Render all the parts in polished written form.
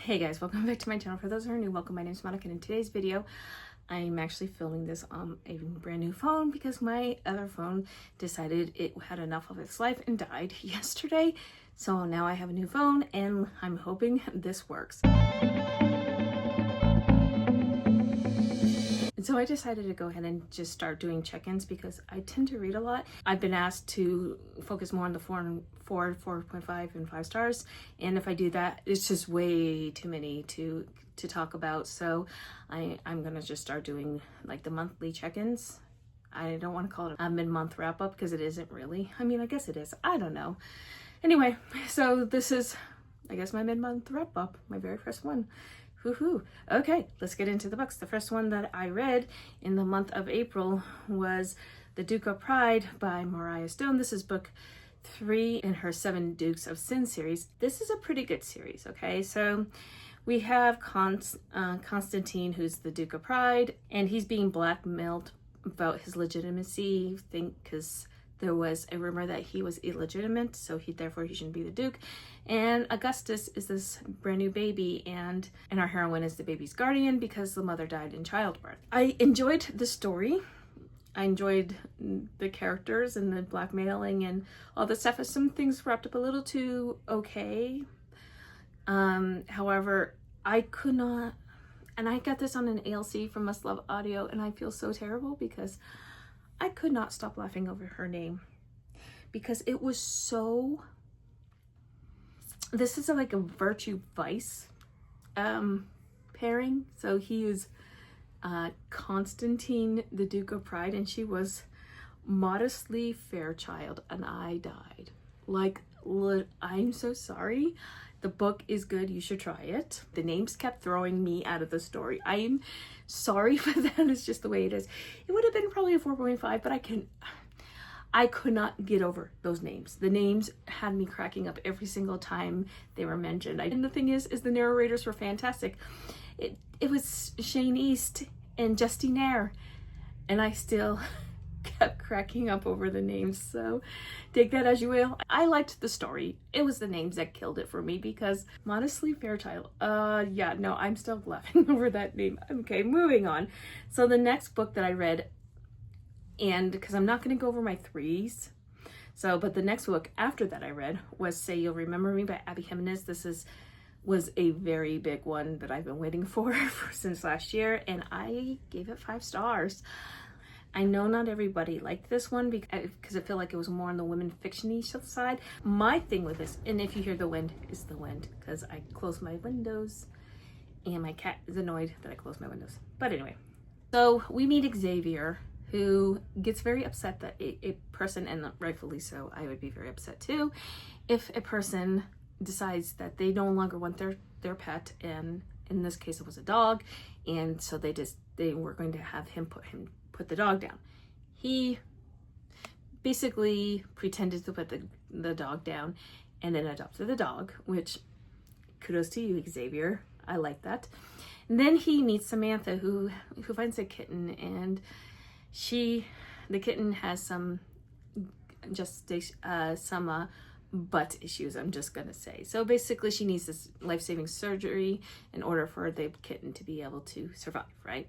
Hey guys, welcome back to my channel. For those who are new, welcome. My name is Monica, and in today's video I'm actually filming this on a brand new phone because my other phone decided it had enough of its life and died yesterday. So now I have a new phone and I'm hoping this works. So I decided to go ahead and just start doing check-ins because I tend to read a lot. I've been asked to focus more on the 4.5 and 5 stars. And if I do that, it's just way too many to talk about. So I'm gonna just start doing like the monthly check-ins. I don't want to call it a mid-month wrap-up because it isn't really. I mean, I guess it is. I don't know. Anyway, so this is, I guess, my mid-month wrap-up, my very first one. Woohoo. Okay, let's get into the books. The first one that I read in the month of April was The Duke of Pride by Mariah Stone. This is book 3 in her 7 Dukes of Sin series. This is a pretty good series, okay? So we have Constantine, who's the Duke of Pride, and he's being blackmailed about his legitimacy, because there was a rumor that he was illegitimate, so therefore he shouldn't be the Duke. And Augustus is this brand new baby, and our heroine is the baby's guardian because the mother died in childbirth. I enjoyed the story. I enjoyed the characters and the blackmailing and all the stuff. Some things wrapped up a little too okay. However, I could not, and I got this on an ALC from Must Love Audio, and I feel so terrible because I could not stop laughing over her name because it was so, this is like a virtue vice pairing. So he is Constantine, the Duke of Pride, and she was Modestly Fairchild, and I died. Like, I'm so sorry. The book is good. You should try it. The names kept throwing me out of the story. I'm sorry, but that is just the way it is. It would have been probably a 4.5, but I could not get over those names. The names had me cracking up every single time they were mentioned. And the thing is the narrators were fantastic. It was Shane East and Justine Eyre, and I still kept cracking up over the names, so take that as you will. I liked the story. It was the names that killed it for me because Modestly Fairchild, yeah, no, I'm still laughing over that name. Okay, moving on. So the next book that I read, and because I'm not going to go over my 3s, but the next book after that I read was Say You'll Remember Me by Abby Jimenez. This was a very big one that I've been waiting for since last year, and I gave it 5 stars. I know not everybody liked this one because I feel like it was more on the women fiction-y side. My thing with this, and if you hear the wind, it's the wind because I closed my windows and my cat is annoyed that I closed my windows. But anyway, so we meet Xavier, who gets very upset that a person, and rightfully so, I would be very upset too, if a person decides that they no longer want their pet, and in this case it was a dog, and so they were going to have him put the dog down. He basically pretended to put the dog down and then adopted the dog, which kudos to you, Xavier. I like that. And then he meets Samantha, who finds a kitten, and the kitten has some butt issues, I'm just gonna say. So basically she needs this life-saving surgery in order for the kitten to be able to survive, right?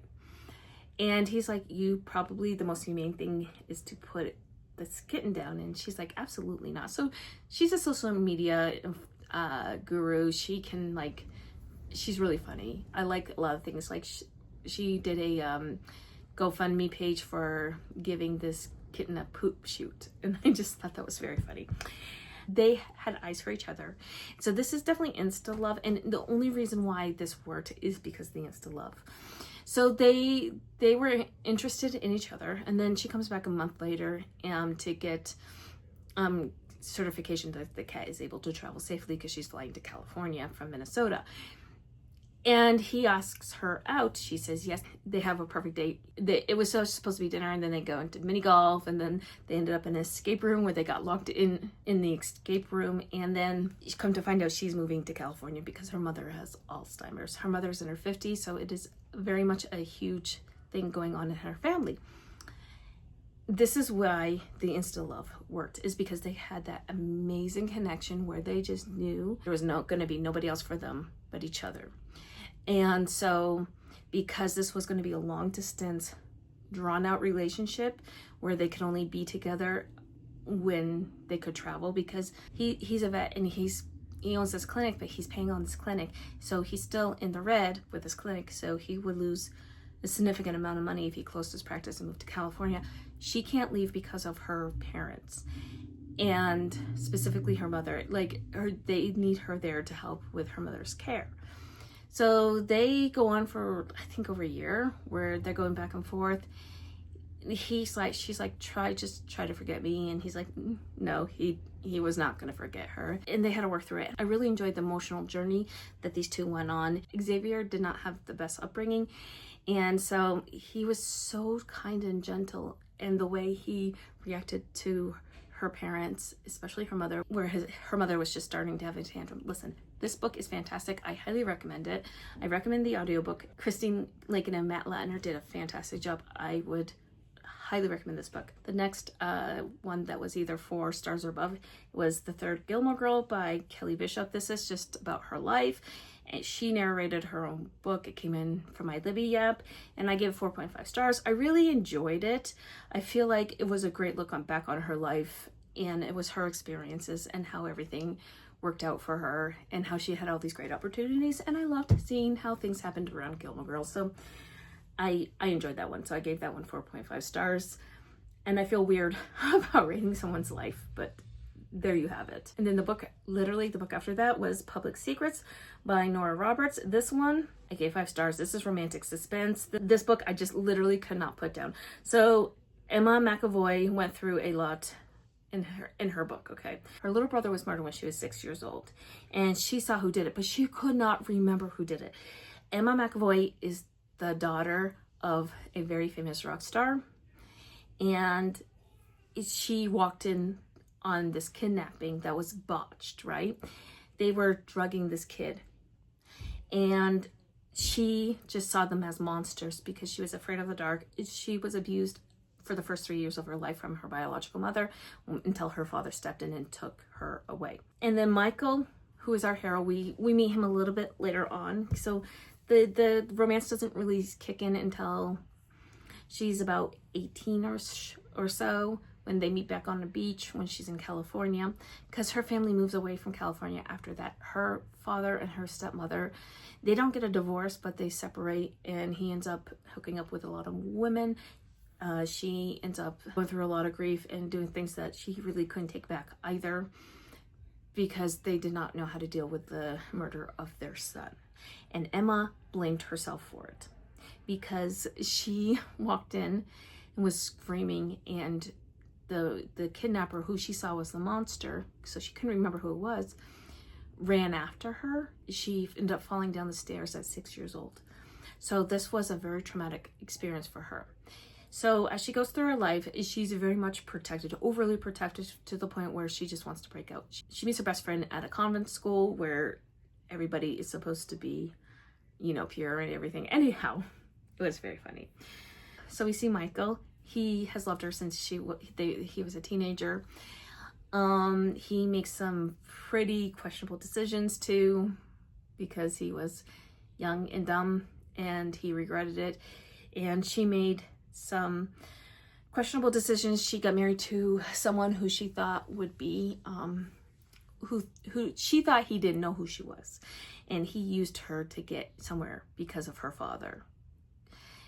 And he's like, the most humane thing is to put this kitten down. And she's like, absolutely not. So she's a social media guru. She's really funny. I like a lot of things. Like she did a GoFundMe page for giving this kitten a poop shoot. And I just thought that was very funny. They had eyes for each other. So this is definitely insta love. And the only reason why this worked is because of the insta love. So they were interested in each other, and then she comes back a month later to get certification that the cat is able to travel safely because she's flying to California from Minnesota. And he asks her out. She says yes. They have a perfect date. It was supposed to be dinner, and then they go into mini golf, and then they ended up in an escape room where they got locked in the escape room. And then you come to find out she's moving to California because her mother has Alzheimer's. Her mother's in her 50s, so it is very much a huge thing going on in her family. This is why the insta love worked, is because they had that amazing connection where they just knew there was going to be nobody else for them but each other. And so because this was going to be a long distance, drawn out relationship where they could only be together when they could travel, because he's a vet and he owns this clinic, but he's paying on this clinic, so he's still in the red with this clinic, so he would lose a significant amount of money if he closed his practice and moved to California. She can't leave because of her parents, and specifically her mother. They need her there to help with her mother's care. So they go on for, I think, over a year, where they're going back and forth. She's like, try to forget me. And he's like, no, he was not going to forget her. And they had to work through it. I really enjoyed the emotional journey that these two went on. Xavier did not have the best upbringing. And so he was so kind and gentle. And the way he reacted to her parents, especially her mother, where her mother was just starting to have a tantrum. Listen, this book is fantastic. I highly recommend it. I recommend the audiobook. Christine Lakin and Matt Latner did a fantastic job. I would highly recommend this book. The next one that was either 4 stars or above was The Third Gilmore Girl by Kelly Bishop. This is just about her life, and she narrated her own book. It came in from my Libby app, and I gave it 4.5 stars. I really enjoyed it. I feel like it was a great look back on her life, and it was her experiences and how everything worked out for her and how she had all these great opportunities, and I loved seeing how things happened around Gilmore Girls. So I enjoyed that one, so I gave that one 4.5 stars. And I feel weird about rating someone's life, but there you have it. And then the book after that was Public Secrets by Nora Roberts. This one I gave 5 stars. This is romantic suspense. This book I just literally could not put down. So Emma McAvoy went through a lot in her book, okay? Her little brother was murdered when she was 6 years old, and she saw who did it, but she could not remember who did it. Emma McAvoy is the daughter of a very famous rock star, and she walked in on this kidnapping that was botched, right? They were drugging this kid, and she just saw them as monsters because she was afraid of the dark. She was abused for the first 3 years of her life from her biological mother until her father stepped in and took her away. And then Michael, who is our hero, we meet him a little bit later on. So the romance doesn't really kick in until she's about 18 or so, when they meet back on the beach when she's in California, because her family moves away from California after that. Her father and her stepmother, they don't get a divorce, but they separate, and he ends up hooking up with a lot of women. She ends up going through a lot of grief and doing things that she really couldn't take back either, because they did not know how to deal with the murder of their son. And Emma blamed herself for it because she walked in and was screaming, and the kidnapper, who she saw was the monster, so she couldn't remember who it was, ran after her. She ended up falling down the stairs at 6 years old. So this was a very traumatic experience for her. So as she goes through her life, she's very much protected, overly protected, to the point where she just wants to break out. She meets her best friend at a convent school where everybody is supposed to be, pure and everything. Anyhow, it was very funny. So we see Michael. He has loved her since he was a teenager. He makes some pretty questionable decisions too, because he was young and dumb, and he regretted it. And she made some questionable decisions. She got married to someone who she thought would be, who she thought he didn't know who she was, and he used her to get somewhere because of her father.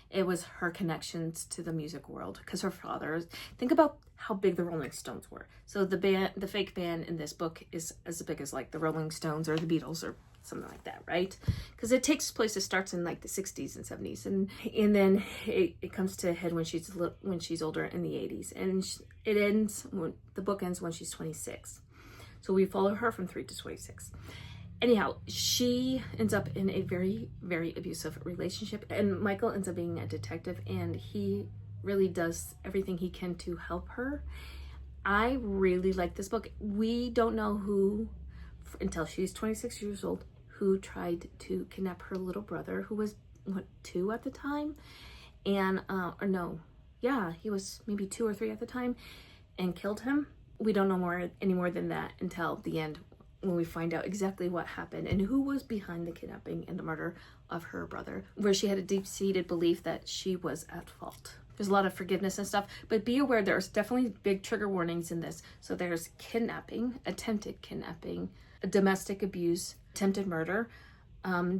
It was her connections to the music world, because her father, think about how big the Rolling Stones were. So the fake band in this book is as big as like the Rolling Stones or the Beatles or something like that, right? Because it starts in like the 60s and 70s, and then it comes to a head when she's older in the 80s, and it ends when the book ends when she's 26. So we follow her from 3 to 26. Anyhow, she ends up in a very, very abusive relationship, and Michael ends up being a detective, and he really does everything he can to help her. I really like this book. We don't know who, until she's 26 years old, who tried to kidnap her little brother, who was, 2 at the time? And, he was maybe 2 or 3 at the time, and killed him. We don't know any more than that until the end, when we find out exactly what happened and who was behind the kidnapping and the murder of her brother, where she had a deep-seated belief that she was at fault. There's a lot of forgiveness and stuff, but be aware there's definitely big trigger warnings in this. So there's kidnapping, attempted kidnapping, domestic abuse, attempted murder,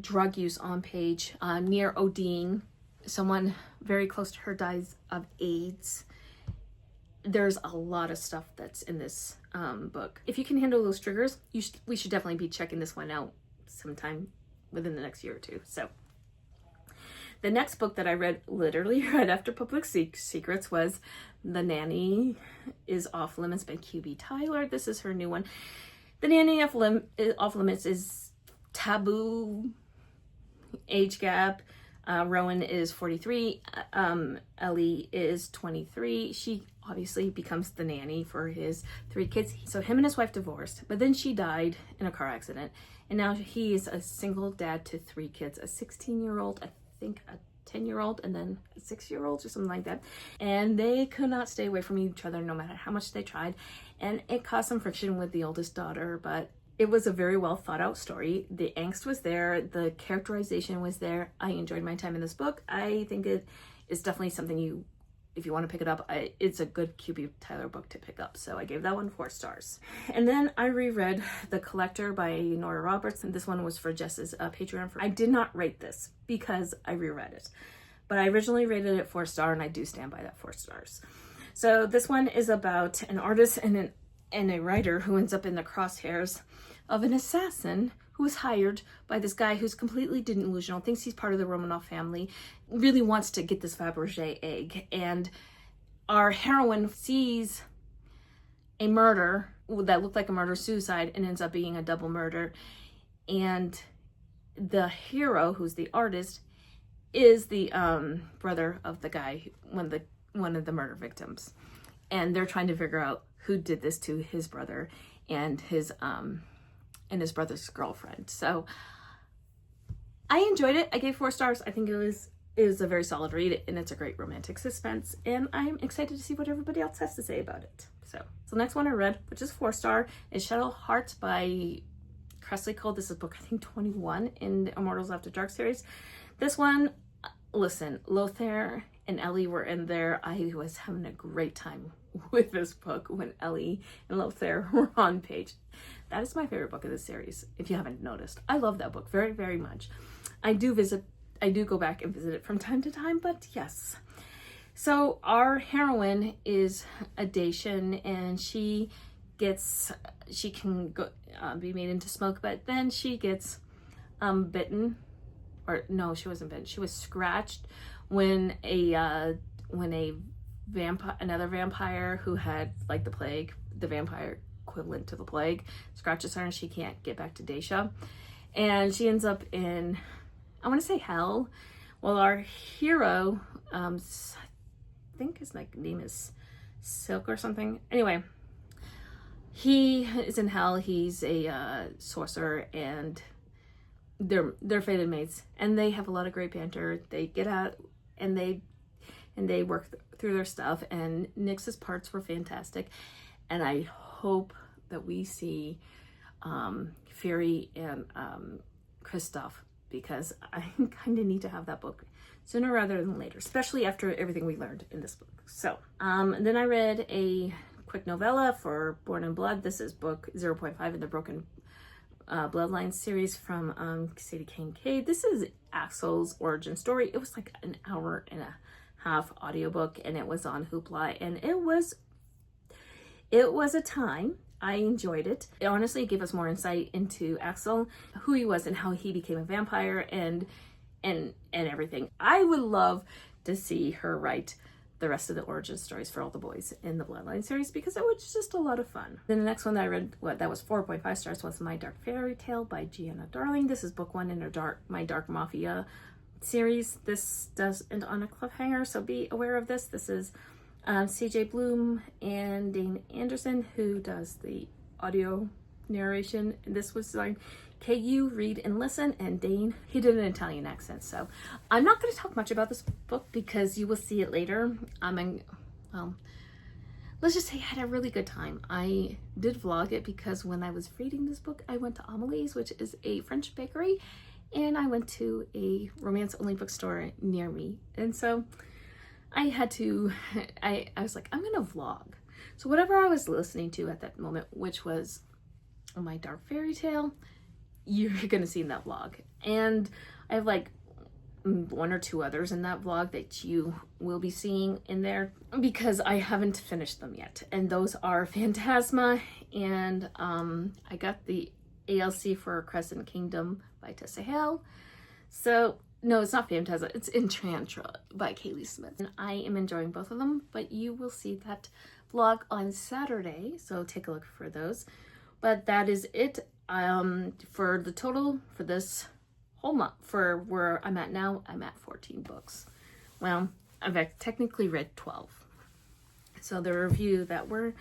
drug use on page, near ODing, someone very close to her dies of AIDS. There's a lot of stuff that's in this book. If you can handle those triggers, we should definitely be checking this one out sometime within the next year or two. So the next book that I read literally right after Public Secrets was The Nanny is Off Limits by QB Tyler. This is her new one. The Nanny Off Limits is taboo, age gap. Rowan is 43. Ellie is 23. She obviously becomes the nanny for his 3 kids. So him and his wife divorced, but then she died in a car accident. And now he is a single dad to 3 kids, a 16-year-old, I think a 10-year-old, and then a 6-year-old or something like that. And they could not stay away from each other no matter how much they tried. And it caused some friction with the oldest daughter, but it was a very well thought out story. The angst was there. The characterization was there. I enjoyed my time in this book. I think it is definitely something if you want to pick it up, it's a good QB Tyler book to pick up. So I gave that one 4 stars. And then I reread The Collector by Nora Roberts. And this one was for Jess's Patreon. I did not rate this because I reread it, but I originally rated it 4 stars, and I do stand by that 4 stars. So this one is about an artist and a writer who ends up in the crosshairs of an assassin who was hired by this guy who's completely delusional, thinks he's part of the Romanov family, really wants to get this Fabergé egg. And our heroine sees a murder that looked like a murder-suicide and ends up being a double murder. And the hero, who's the artist, is the brother of the guy, one of the murder victims. And they're trying to figure out who did this to his brother and his brother's girlfriend. So I enjoyed it. I gave 4 stars. I think it was a very solid read, and it's a great romantic suspense, and I'm excited to see what everybody else has to say about it. So the next one I read, which is 4-star, is Shadow Hearts by Kresley Cole. This is book, I think, 21 in the Immortals After Dark series. This one, listen, Lothar and Ellie were in there. I was having a great time with this book when Ellie and Lothar were on page. That is my favorite book of this series, if you haven't noticed. I love that book very, very much. I do go back and visit it from time to time, but yes. So our heroine is a Dacian, and she can go, be made into smoke, but then she gets bitten, or no, she wasn't bitten. She was scratched when another vampire who had like the plague, the vampire equivalent to the plague, scratches her, and she can't get back to Dacia, and she ends up in, I want to say, hell. Well, our hero, I think his name is Silk or something. Anyway, he is in hell. He's a sorcerer, and they're fated mates, and they have a lot of great banter. They get out and they work through their stuff, and Nyx's parts were fantastic, and I hope that we see Fury and Kristoff, because I kind of need to have that book sooner rather than later, especially after everything we learned in this book. So then I read a quick novella for Born in Blood. This is book 0.5 in the Broken Bloodline series from Sadie Kincaid. This is Axel's origin story. It was like an hour and a half audiobook, and it was on Hoopla, and it was a time. I enjoyed it. It honestly gave us more insight into Axel, who he was and how he became a vampire, and everything. I would love to see her write the rest of the origin stories for all the boys in the Bloodline series, because it was just a lot of fun. Then the next one that I read, that was 4.5 stars, was My Dark Fairy Tale by Gianna Darling. This is book 1 in her My Dark Mafia series. This does end on a cliffhanger, so be aware of this. This is CJ Bloom and Dane Anderson, who does the audio narration. And this was like KU, read and listen, and Dane, he did an Italian accent. So I'm not going to talk much about this book because you will see it later. let's just say I had a really good time. I did vlog it because when I was reading this book, I went to Amelie's, which is a French bakery, and I went to a romance-only bookstore near me. And so I had to, I was like, I'm gonna vlog. So whatever I was listening to at that moment, which was My Dark Fairy Tale, you're gonna see in that vlog. And I have like one or two others in that vlog that you will be seeing in there because I haven't finished them yet. And those are Phantasma and I got the ALC for Crescent Kingdom by Tessa Hale. So no, it's not Phantasma, it's Enchantra by Kaylee Smith. And I am enjoying both of them, but you will see that vlog on Saturday, so take a look for those. But that is it for the total for this whole month. For where I'm at now, I'm at 14 books. Well, I've technically read 12. So the review that were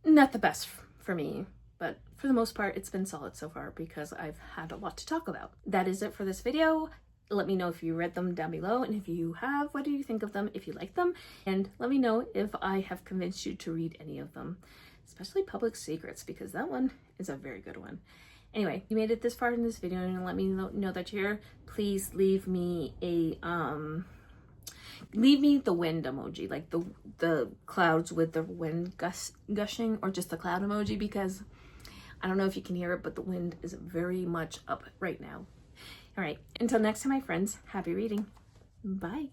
not the best for me, but for the most part, it's been solid so far because I've had a lot to talk about. That is it for this video. Let me know if you read them down below, and if you have, what do you think of them, if you like them, and let me know if I have convinced you to read any of them, especially Public Secrets, because that one is a very good one. Anyway, you made it this far in this video and let me know that you're here. Please leave me a leave me the wind emoji, like the clouds with the wind gushing, or just the cloud emoji, because I don't know if you can hear it, but the wind is very much up right now. All right, until next time, my friends, happy reading. Bye.